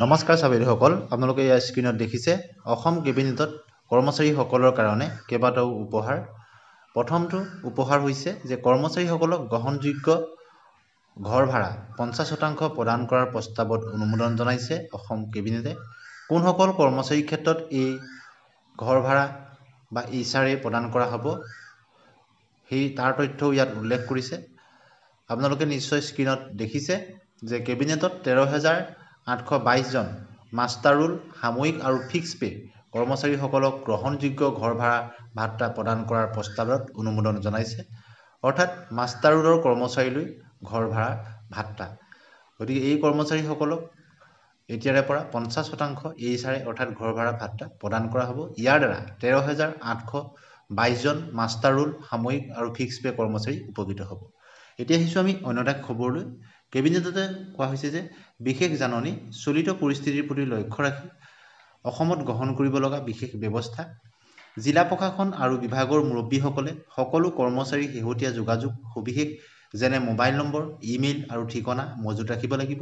নমস্কাৰ ছাত্ৰীসকল, আপোনালোকে এই স্ক্ৰীনত দেখিছে অসম কেবিনেটত কৰ্মচাৰীসকলৰ কাৰণে কেইবাটাও উপহাৰ। প্ৰথমটো উপহাৰ হৈছে যে কৰ্মচাৰীসকলক গ্ৰহণযোগ্য ঘৰ ভাড়া 50% প্ৰদান কৰাৰ প্ৰস্তাৱত অনুমোদন জনাইছে অসম কেবিনেটে। কোনসকল কৰ্মচাৰীৰ ক্ষেত্ৰত এই ঘৰ ভাড়া বা ইচাৰে প্ৰদান কৰা হ'ব সেই তাৰ তথ্যও ইয়াত উল্লেখ কৰিছে। আপোনালোকে নিশ্চয় স্ক্ৰীনত দেখিছে যে কেবিনেটত 13,822 জন মাষ্টাৰ ৰোল সাময়িক আৰু ফিক্স পে কৰ্মচাৰীসকলক গ্ৰহণযোগ্য ঘৰ ভাড়া ভাত্তা প্ৰদান কৰাৰ প্ৰস্তাৱত অনুমোদন জনাইছে, অৰ্থাৎ মাষ্টাৰ ৰোলৰ কৰ্মচাৰীলৈ ঘৰ ভাড়া ভাত্তা। গতিকে এই কৰ্মচাৰীসকলক এতিয়াৰে পৰা 50% ইচাৰে অৰ্থাৎ ঘৰ ভাড়া ভাত্তা প্ৰদান কৰা হ'ব। ইয়াৰ দ্বাৰা 13,822 জন মাষ্টাৰ ৰোল সাময়িক আৰু ফিক্স পে কৰ্মচাৰী উপকৃত হ'ব। এতিয়া আহিছোঁ আমি অন্য এটা খবৰলৈ। কেবিনেটতে কোৱা হৈছে যে বিশেষ জাননী চলিত পৰিস্থিতিৰ প্ৰতি লক্ষ্য ৰাখি অসমত গ্ৰহণ কৰিব লগা বিশেষ ব্যৱস্থা। জিলা প্ৰশাসন আৰু বিভাগৰ মুৰব্বীসকলে সকলো কৰ্মচাৰীৰ শেহতীয়া যোগাযোগ সবিশেষ যেনে মোবাইল নম্বৰ, ইমেইল আৰু ঠিকনা মজুত ৰাখিব লাগিব।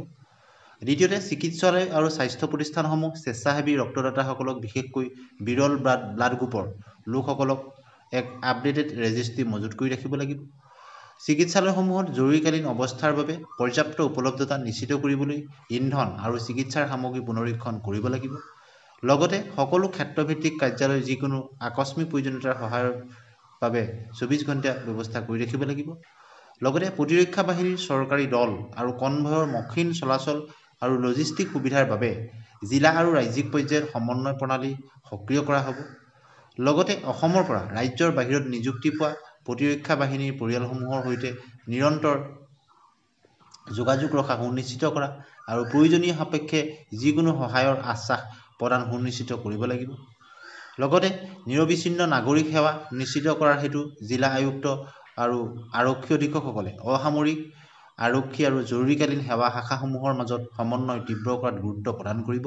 দ্বিতীয়তে, চিকিৎসালয় আৰু স্বাস্থ্য প্ৰতিষ্ঠানসমূহ স্বেচ্ছাসেৱী ৰক্তদাতাসকলক বিশেষকৈ বিৰল ব্লাড গ্ৰুপৰ লোকসকলক এক আপডেটেড ৰেজিষ্ট্ৰি মজুত কৰি ৰাখিব লাগিব। চিকিৎসালয়সমূহত জৰুৰীকালীন অৱস্থাৰ বাবে পৰ্যাপ্ত উপলব্ধতা নিশ্চিত কৰিবলৈ ইন্ধন আৰু চিকিৎসাৰ সামগ্ৰী পুনৰীক্ষণ কৰিব লাগিব। লগতে সকলো ক্ষেত্ৰভিত্তিক কাৰ্যালয় যিকোনো আকস্মিক প্ৰয়োজনীয়তাৰ সহায়ৰ বাবে 24 ঘণ্টা ব্যৱস্থা কৰি ৰাখিব লাগিব। লগতে প্ৰতিৰক্ষা বাহিনীৰ চৰকাৰী দল আৰু কনভয়ৰ মসৃণ চলাচল আৰু লজিষ্টিক সুবিধাৰ বাবে জিলা আৰু ৰাজ্যিক পৰ্যায়ত সমন্বয় প্ৰণালী সক্ৰিয় কৰা হ'ব। লগতে অসমৰ পৰা ৰাজ্যৰ বাহিৰত নিযুক্তি পোৱা প্ৰতিৰক্ষা বাহিনীৰ পৰিয়ালসমূহৰ সৈতে নিৰন্তৰ যোগাযোগ ৰখা সুনিশ্চিত কৰা আৰু প্ৰয়োজনীয় সাপেক্ষে যিকোনো সহায়ৰ আশ্বাস প্ৰদান সুনিশ্চিত কৰিব লাগিব। লগতে নিৰবিচ্ছিন্ন নাগৰিক সেৱা নিশ্চিত কৰাৰ হেতু জিলা আয়ুক্ত আৰু আৰক্ষী অধীক্ষকসকলে অসামৰিক আৰক্ষী আৰু জৰুৰীকালীন সেৱা শাখাসমূহৰ মাজত সমন্বয় তীব্ৰ কৰাত গুৰুত্ব প্ৰদান কৰিব।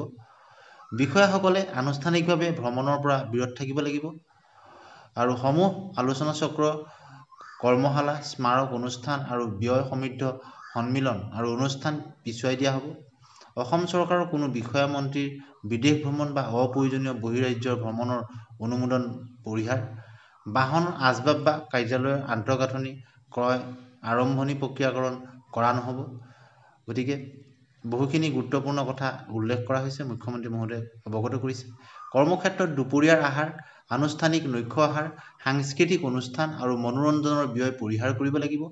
বিষয়াসকলে আনুষ্ঠানিকভাৱে ভ্ৰমণৰ পৰা বিৰত থাকিব লাগিব আৰু সমূহ আলোচনা চক্ৰ, কৰ্মশালা, স্মাৰক অনুষ্ঠান আৰু ব্যয় সমৃদ্ধ সন্মিলন আৰু অনুষ্ঠান পিছুৱাই দিয়া হ'ব। অসম চৰকাৰৰ কোনো বিষয়া মন্ত্ৰীৰ বিদেশ ভ্ৰমণ বা অপ্ৰয়োজনীয় বহিৰাজ্যৰ ভ্ৰমণৰ অনুমোদন পৰিহাৰ। বাহন, আচবাব বা কাৰ্যালয়ৰ আন্তঃগাঁথনি ক্ৰয় আৰম্ভণি প্ৰক্ৰিয়াকৰণ কৰা নহ'ব। গতিকে বহুখিনি গুৰুত্বপূৰ্ণ কথা উল্লেখ কৰা হৈছে, মুখ্যমন্ত্ৰী মহোদয়ে অৱগত কৰিছে। কৰ্মক্ষেত্ৰত দুপৰীয়াৰ আহাৰ, আনুষ্ঠানিক নৈশ আহাৰ, সাংস্কৃতিক অনুষ্ঠান আৰু মনোৰঞ্জনৰ ব্যয় পৰিহাৰ কৰিব লাগিব।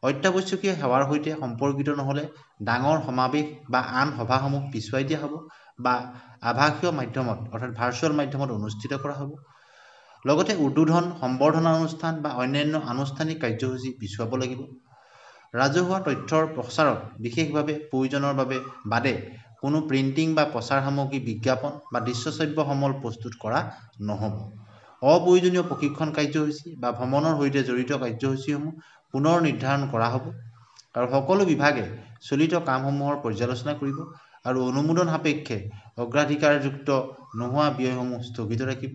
অত্যাৱশ্যকীয় সেৱাৰ সৈতে সম্পৰ্কিত নহ'লে ডাঙৰ সমাৱেশ বা আন সভাসমূহ পিছুৱাই দিয়া হ'ব বা আভাসীয় মাধ্যমত অৰ্থাৎ ভাৰ্চুৱেল মাধ্যমত অনুষ্ঠিত কৰা হ'ব। লগতে উদ্বোধন, সম্বৰ্ধনা অনুষ্ঠান বা অন্যান্য আনুষ্ঠানিক কাৰ্যসূচী পিছুৱাব লাগিব। ৰাজহুৱা তথ্যৰ প্ৰচাৰত বিশেষভাৱে প্ৰয়োজনৰ বাবে বাদে কোনো প্ৰিণ্টিং বা প্ৰচাৰ সামগ্ৰী, বিজ্ঞাপন বা দৃশ্যশ্ৰাব্য সমল প্ৰস্তুত কৰা নহ'ব। অপ্ৰয়োজনীয় প্ৰশিক্ষণ কাৰ্যসূচী বা ভ্ৰমণৰ সৈতে জড়িত কাৰ্যসূচীসমূহ পুনৰ নিৰ্ধাৰণ কৰা হ'ব আৰু সকলো বিভাগে চলিত কামসমূহৰ পৰ্যালোচনা কৰিব আৰু অনুমোদন সাপেক্ষে অগ্ৰাধিকাৰযুক্ত নোহোৱা ব্যয়সমূহ স্থগিত ৰাখিব।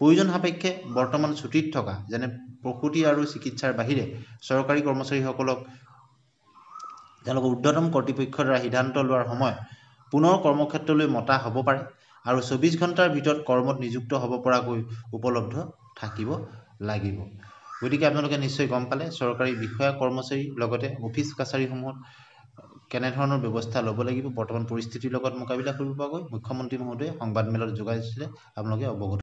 প্ৰয়োজন সাপেক্ষে বৰ্তমান ছুটীত থকা যেনে প্ৰসূতি আৰু চিকিৎসাৰ বাহিৰে চৰকাৰী কৰ্মচাৰীসকলক তেওঁলোকৰ ঊৰ্ধ্বতম কৰ্তৃপক্ষৰ দ্বাৰা সিদ্ধান্ত লোৱাৰ সময়ত পুনৰ কৰ্মক্ষেত্ৰলৈ মতা হ'ব পাৰে আৰু 24 ঘণ্টাৰ ভিতৰত কৰ্মত নিযুক্ত হ'ব পৰাকৈ উপলব্ধ থাকিব লাগিব। গতিকে আপোনালোকে নিশ্চয় গম পালে চৰকাৰী বিষয়া কৰ্মচাৰী লগতে অফিচ কাছাৰীসমূহত কেনেধৰণৰ ব্যৱস্থা ল'ব লাগিব বৰ্তমান পৰিস্থিতিৰ লগত মোকাবিলা কৰিব পৰাকৈ মুখ্যমন্ত্ৰী মহোদয়ে সংবাদমেলত যোগাইছিলে, আপোনালোকে অৱগত